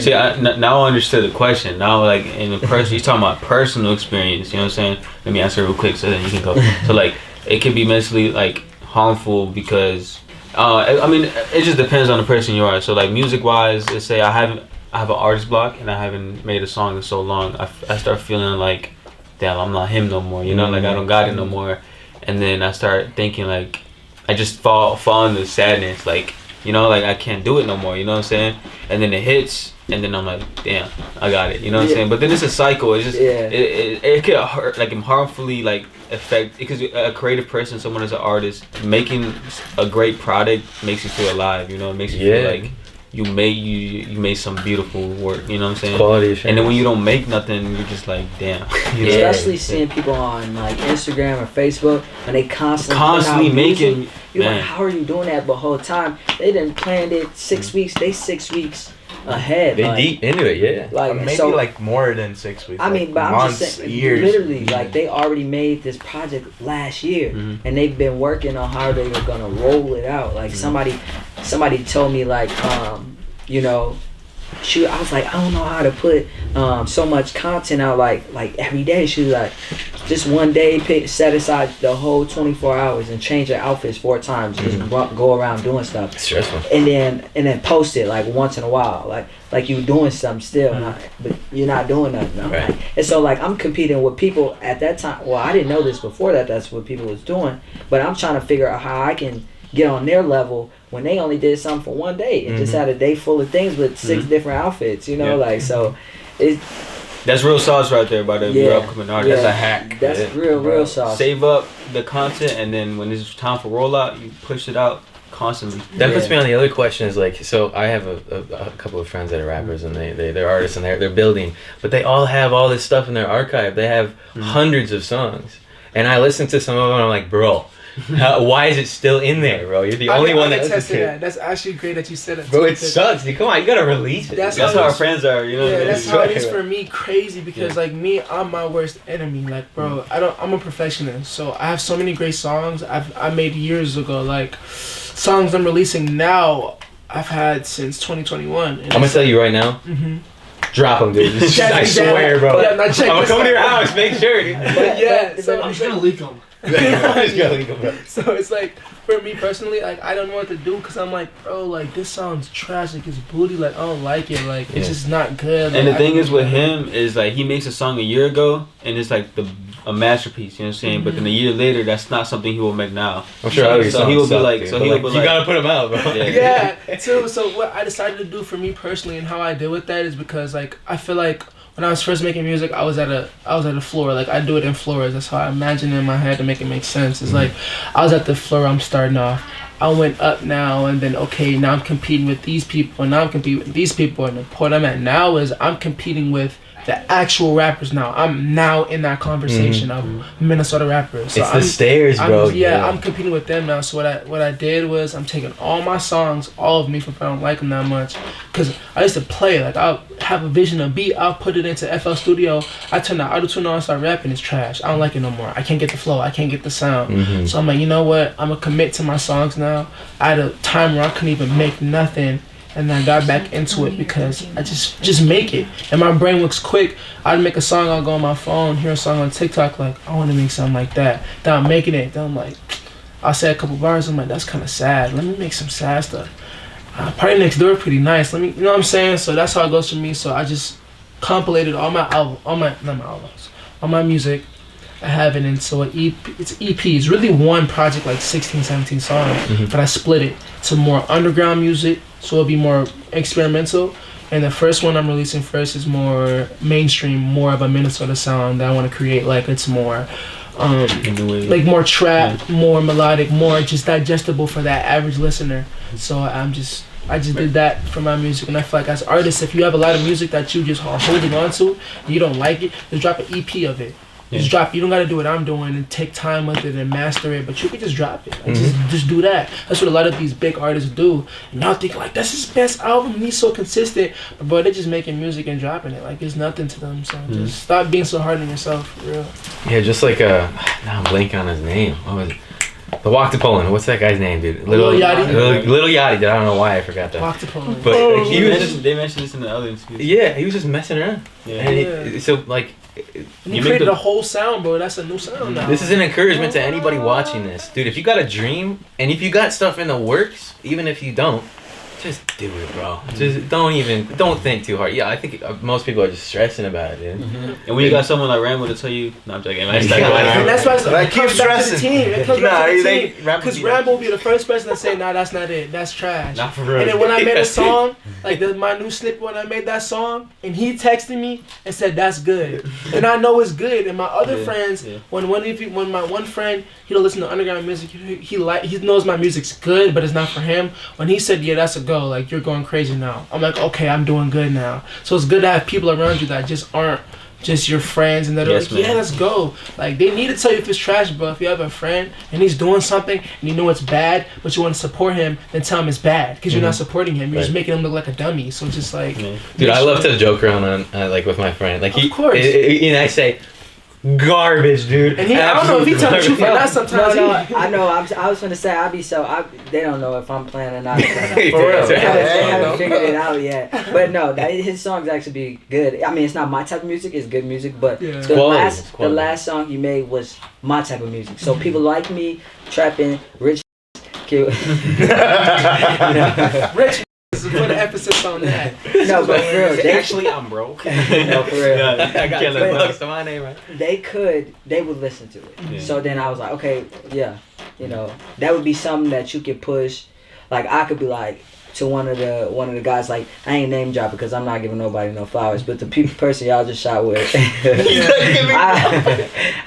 See, now I understood the question. Now, like, in the person, you're talking about personal experience, you know what I'm saying? Let me answer real quick so then you can go. So, like, it could be mentally, like, harmful because... I mean, it just depends on the person you are. So, like, music-wise, let's say I have an artist block and I haven't made a song in so long. I start feeling like, damn, I'm not him no more, you know? Like, I don't got it no more. And then I start thinking, like, I just fall into sadness, like... like I can't do it no more, you know what I'm saying? And then it hits, and then I'm like, damn, I got it, you know what I'm saying? But then it's a cycle. It's just, it could hurt, like, harmfully, like, affect, because a creative person, someone as an artist, making a great product makes you feel alive, it makes you feel like you made some beautiful work, you know what I'm saying? Quality assurance. And then when you don't make nothing, you're just like, damn. Especially seeing people on like Instagram or Facebook when they constantly making music, you're like, how are you doing that? But whole time they done planned it 6 weeks. They 6 weeks ahead. They deep into it, Like maybe like more than 6 weeks. I mean, but months, I'm just saying, years. literally, like they already made this project last year, and they've been working on how they were gonna roll it out. Like somebody told me like, shoot, I was like, I don't know how to put so much content out like every day. She was like, just one day set aside the whole 24 hours and change your outfits 4 times, just go around doing stuff. It's stressful. And then post it like once in a while, like you doing something still, but you're not doing nothing. Right. And so like I'm competing with people at that time. Well, I didn't know this before that's what people was doing, but I'm trying to figure out how I can get on their level when they only did something for one day and just had a day full of things with 6 different outfits, like, so that's real sauce right there by your upcoming artist. That's a hack. That's real sauce. Save up the content, and then when it's time for rollout, you push it out constantly. That puts me on the other question is like, so I have a couple of friends that are rappers and they're artists and they're building, but they all have all this stuff in their archive. They have hundreds of songs, and I listen to some of them and I'm like, bro, why is it still in there, bro? You're the only one that listens to it. That's actually great that you said it. Bro, it sucks. Dude, come on, you gotta release it. That's how our friends are, Yeah, that's how it is for me. Crazy because like me, I'm my worst enemy. Like, bro, I'm a perfectionist, so I have so many great songs I made years ago. Like songs I'm releasing now, I've had since 2021. I'm gonna tell you right now. Drop them, dude. I swear, bro. I'm gonna come to your house, make sure. So I'm just gonna leak them. So it's like, for me personally, like I don't know what to do because I'm like, bro, like this sounds trash, like it's booty, like I don't like it, like it's just not good. And like, the thing is with him is like he makes a song a year ago and it's like the a masterpiece. You know what I'm saying? But then a year later, that's not something he will make now. I'm sure other so he will be suck, like, dude, so but he will like, be you like, gotta put him out, bro. Yeah, too. So what I decided to do for me personally and how I deal with that is because like I feel like when I was first making music, I was at a floor. Like I do it in floors. That's how I imagine it in my head to make it make sense. It's like I was at the floor. I'm starting off. I went up now, and then okay, now I'm competing with these people, and now I'm competing with these people, and the point I'm at now is I'm competing with the actual rappers now. I'm now in that conversation of Minnesota rappers. So it's the stairs, bro. I'm competing with them now. So what I did was I'm taking all my songs, all of me, if I don't like them that much, because I used to play like I'll have a vision of beat, I'll put it into FL Studio, I turn the auto-tune on, start rapping, it's trash. I don't like it no more. I can't get the flow, I can't get the sound. So I'm like, you know what? I'm gonna commit to my songs now. I had a time where I couldn't even make nothing. And then I got back into it because I just make it. And my brain works quick. I'd make a song, I'll go on my phone, hear a song on TikTok, like, I want to make something like that. Then I'm making it. Then I'm like, I'll say a couple bars, I'm like, that's kind of sad. Let me make some sad stuff. Party Next Door pretty nice. Let me, you know what I'm saying? So that's how it goes for me. So I just compilated all my music. I have it into an EP. It's EP. It's really one project, like 16, 17 songs, but I split it to more underground music, so it'll be more experimental. And the first one I'm releasing first is more mainstream, more of a Minnesota sound that I want to create. Like it's more, like more trap, more melodic, more just digestible for that average listener. So I just did that for my music, and I feel like as artists, if you have a lot of music that you just are holding on to and you don't like it, just drop an EP of it. Just drop. You don't gotta do what I'm doing and take time with it and master it, but you can just drop it. Like, just do that. That's what a lot of these big artists do. And y'all think like that's his best album. He's so consistent, but bro, they're just making music and dropping it. Like it's nothing to them. So just stop being so hard on yourself, for real. Yeah, just like now I'm blanking on his name. What was it? The Walk to Poland. What's that guy's name, dude? Lil Yachty. Lil Yachty. Dude, I don't know why I forgot that. Walk to Poland. But they mentioned this in the other interviews. Yeah, he was just messing around. Yeah. And so like. He created a whole sound, bro. That's a new sound now. This is an encouragement to anybody watching this. Dude, if you got a dream, and if you got stuff in the works, even if you don't, just do it, bro. Just don't think too hard. Yeah, I think most people are just stressing about it, dude. And when you got someone like Rambo to tell you, no, I'm joking. And that's why it comes back to the team. It comes back to the team. Because Rambo will be the first person to say, nah, that's not it. That's trash. Not for real. And then when I made a song, like my new snippet when I made that song, and he texted me and said, that's good. And I know it's good. And my other friends, when my one friend, he don't listen to underground music, he knows my music's good, but it's not for him. When he said, yeah, that's a go, like you're going crazy now. I'm like, okay, I'm doing good now. So it's good to have people around you that just aren't just your friends and that are like, yeah, let's go. Like they need to tell you if it's trash, but if you have a friend and he's doing something and you know it's bad, but you want to support him, then tell him it's bad because you're not supporting him. You're just making him look like a dummy. So just like, dude, I love to joke around on like with my friend. Like of course, and I say. Garbage, dude. And I don't know if he tells you for that sometimes. No, I know. I was gonna say they don't know if I'm playing or not. For real, they haven't figured it out yet. But no, his songs actually be good. I mean, it's not my type of music. It's good music, but the last song he made was my type of music. So people like me trapping, rich, cute. Rich. Put an emphasis on that. No, but for real, actually I'm broke. No, for real. I got $10 to my name, right? They would listen to it. Yeah. So then I was like, okay, yeah, that would be something that you could push. Like I could be like to one of the guys, like I ain't name drop because I'm not giving nobody no flowers, but the person y'all just shot with,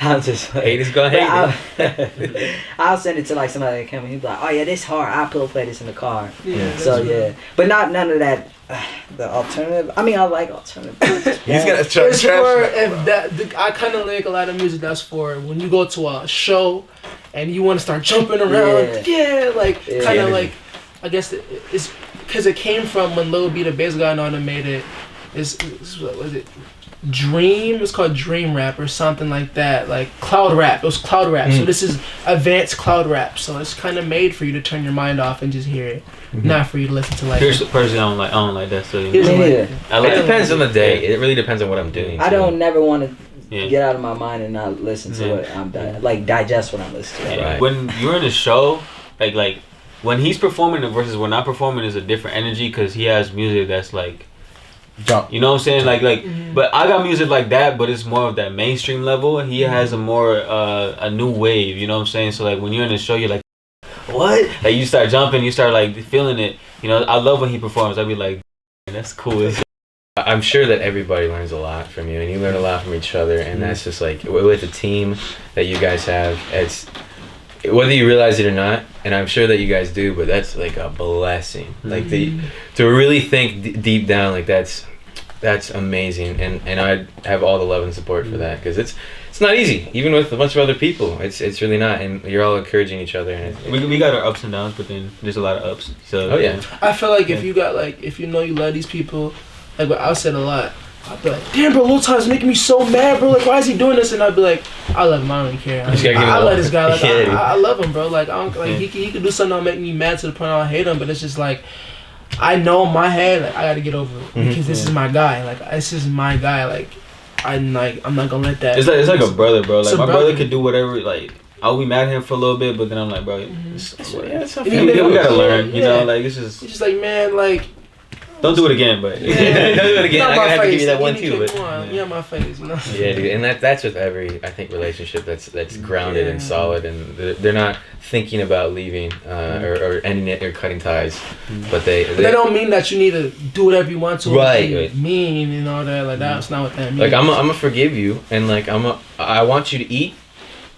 I'm just haters gonna hate. I'll send it to like somebody that come and he'll be like, oh yeah, this hard. I'll play this in the car. Yeah. So but none of that. The alternative. I mean, I like alternative. He's gonna try. It's for I kind of like a lot of music that's for when you go to a show and you want to start jumping around. Kind of like. I guess it's because it came from when Lil B, the bass guy, made it. What was it? Dream. It's called Dream Rap or something like that. Like cloud rap. It was cloud rap. So this is advanced cloud rap. So it's kind of made for you to turn your mind off and just hear it, not for you to listen to like. Here's the person I don't like that. So it depends on the day. It really depends on what I'm doing. I don't never want to. Get out of my mind and not listen to what I'm digest what I'm listening to. Yeah. Right. When you're in a show, like when he's performing versus when I'm performing is a different energy because he has music that's like jump. You know what I'm saying? Like, but I got music like that, but it's more of that mainstream level. He has a more a new wave. You know what I'm saying? So like when you're in the show, you're like, what? Like you start jumping, you start like feeling it. You know, I love when he performs. I'd be like, that's cool. I'm sure that everybody learns a lot from you, and you learn a lot from each other, and that's just like with the team that you guys have. It's whether you realize it or not, and I'm sure that you guys do, but that's like a blessing. Like to really think deep down, like that's amazing, and I have all the love and support for that, because it's not easy, even with a bunch of other people. It's really not, and you're all encouraging each other. And we got our ups and downs, but then there's a lot of ups. So I feel like if you got like, if you know you love these people, like what I said a lot, I'd be like, damn, bro, Lil Ty's making me so mad, bro. Like, why is he doing this? And I'd be like, I love him. I don't even care. I love this guy. Like, I love him, bro. Like, I don't, like he could do something that'll make me mad to the point I hate him. But it's just like, I know in my head, like, I gotta get over it because this is my guy. Like, this is my guy. Like, I'm not gonna let that. It's like a brother, bro. Like my brother could do whatever. Like I'll be mad at him for a little bit, but then I'm like, bro, we gotta learn. You know, like it's just like, man, like. Don't do it again, but don't do it again. I have to give you that one too, but yeah, my face, you know. Yeah, dude, and that's with every, I think, relationship that's grounded and solid, and they're not thinking about leaving or ending it or cutting ties, but they don't mean that you need to do whatever you want to, right? Mean and all that, like that's not what that means. Like I'm gonna forgive you, and like I want you to eat.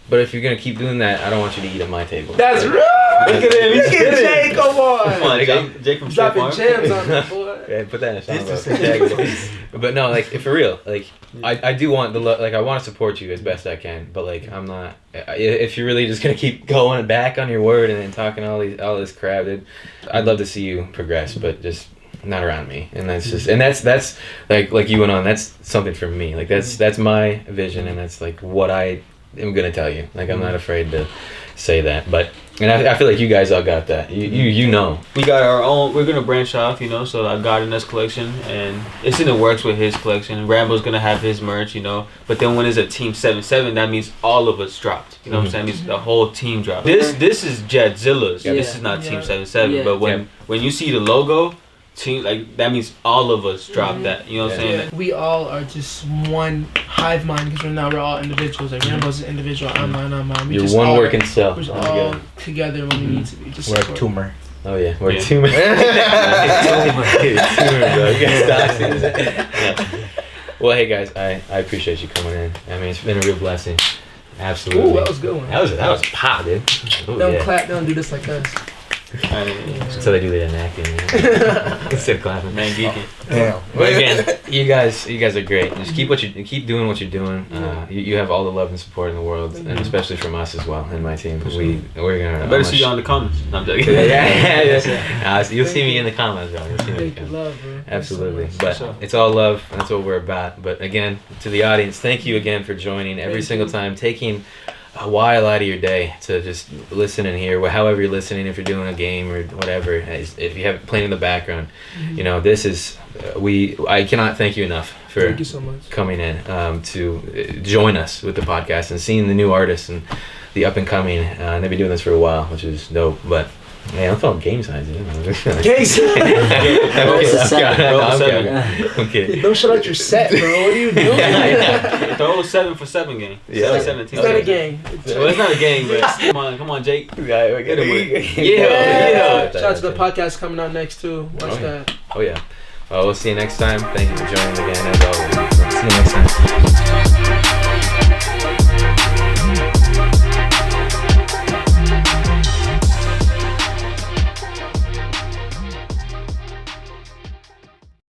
But if you're gonna keep doing that, I don't want you to eat at my table. That's right. Look at him. Look at Jay. Come on. Jake from dropping gems on that boy. Yeah, put that in a song. But no, like for real, like I do want like I want to support you as best I can. But like I'm not. If you're really just gonna keep going back on your word and then talking all this crap, I'd love to see you progress, but just not around me. And that's just that's like you went on. That's something for me. Like that's my vision, and that's like what I'm gonna tell you. Like I'm not afraid to say that, but I feel like you guys all got that. You know. We got our own. We're gonna branch off, you know. So I got in this collection, and it's in the works with his collection. Rambo's gonna have his merch, you know. But then when it's a Team 77, that means all of us dropped. You know what I'm saying? That means the whole team dropped. This is Jedzilla's. This is not Team 77. But when you see the logo. Team, like that means all of us drop that. You know what I'm saying? We all are just one hive mind because we're all individuals. Like Rambo's an individual. I'm mine. You're just one working cell. We're all together when we need to be. We're a tumor. Oh yeah, we're a tumor. Well, hey guys, I appreciate you coming in. I mean, it's been a real blessing. Absolutely. Ooh, that was a good one. That was pop, dude. Ooh, don't clap. Don't do this like us. So they do that in acting instead of clapping. Man, geeking. Damn. But again, you guys are great. Just keep doing what you're doing. You have all the love and support in the world, and especially from us as well and my team. We're gonna. I better see you on the comments. No, I'm joking. You'll see me in the comments, bro. You'll see me in the comments. Love, bro. Absolutely, but it's all love, and that's what we're about. But again, to the audience, thank you again for joining every single time, taking a while out of your day to just listen and hear, however you're listening, if you're doing a game or whatever, if you have it playing in the background. You know, this is I cannot thank you enough for thank you so much. Coming in to join us with the podcast and seeing the new artists and the up and coming. They've been doing this for a while, which is dope. But man, I'm throwing game signs. Game signs. Okay. Don't shut out your set, bro. What are you doing? Throw 7 for 7 game. Yeah. 17. It's not a game. Well, it's not a game, but come on, Jake. Yeah. Shout out to the podcast coming out next too. Watch that. Oh yeah. Well, we'll see you next time. Thank you for joining again as always. See you next time.